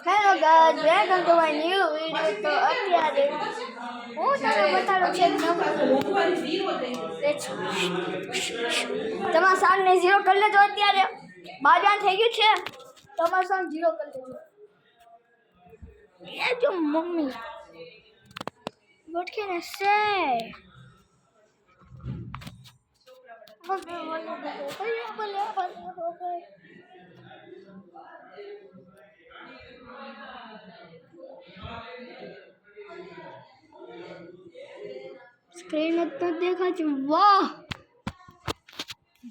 Hello guys, welcome to my new video. તો અત્યારે હું તમને બતાડું છે તમારા સામને 0 કરી લેજો. અત્યારે બાજાન થઈ ગયું છે. તમારા સામે 0 કરી લેજો. એ જો mummy what can I say? Screen में तो देखा जी. वाह,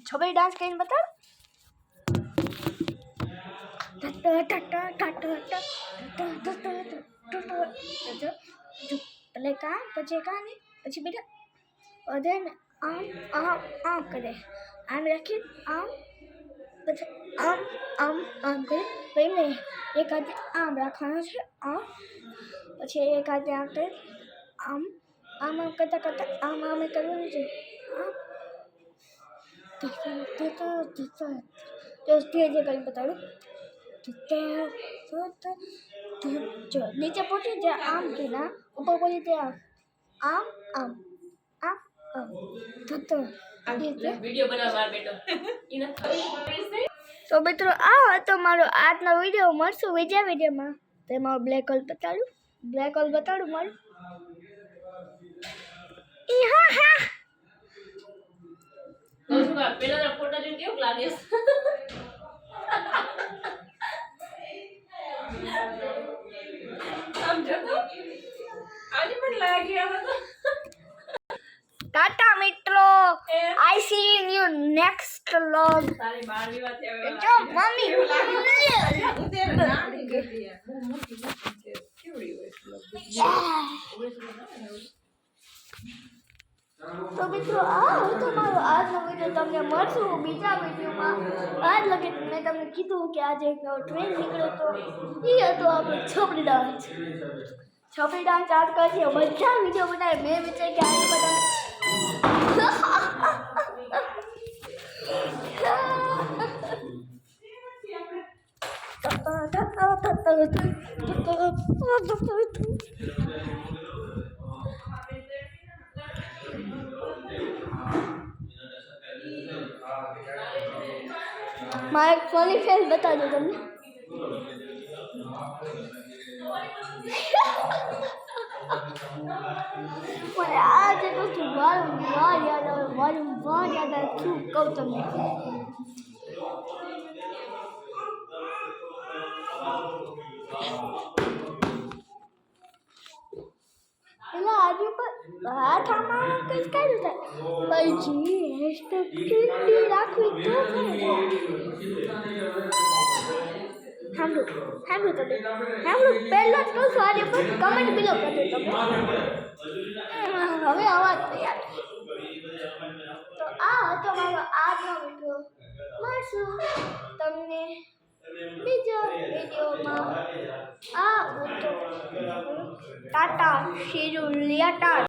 छबी डांस કરીને બતાવ. पहले का પછી કા ને પછી બેટા ઓધે ને આમ કરે. આમ રાખી આમ પછી આમ કરે. પછી મેં એક હાથે આમ રાખવાનો છે. આમ પછી એક હાથે આમ કરે. આમ કરતા આમ કરવાનું છે. તો ધીરે કરીને બતાડું. નીચે પહોંચી ત્યાં આમ કે ના ઉપર પહોંચી ત્યાં આમ તો મિત્રો આ હતો મારો આજનો વિડીયો. મળશું બીજા વિડીયોમાં. તે મારો બ્લેક હોલ બતાડું મારું. પેલા ફોટા જોઈને કેવું લાગે? આમ જતો આજે પણ લાગ્યા હતો. ટાટા મિત્રો, I C you next vlog. તારી 12મી વાત છે હવે. જો મમ્મી ઉતેર ના ગઈ યાર. બહુ મોટી છે. કેવડી હોય તો મિત્રો આ હતો મારો આજનો વિડીયો. તમને મળશું બીજા વિડીયોમાં. આજ લગે મેં તમને કીધું કે આજે એક ટ્રેન નીકળ્યો તો એ હતો આપણો છોકરી ડાન્સ. છોકરી ડાન્સ આજ કરશે. બધા વિડીયો બનાવે. મેં વિચાર્યું કે આજે બધા મારા ફની ફેસ બતાવજો તમને. મને આ જે વસ્તુ વારંવાર યાદ આવે. શું કહું તમને. પેલા આજુ પર હાથ આમાં કંઈ કાઢ્યું થાય પછી હેશટેગ કેટલી રાખવી તો સાંભળું પહેલા જ કહું છું. આજે પણ કમેન્ટ બિલો કરજો તમે. હવે અવાજ તૈયાર. તો આ હતો મારો આજનો વિડીયો. મળશું તમને બીજા વિડીયોમાં. આ હતો ટાટા શિરુલિયા ટાટા.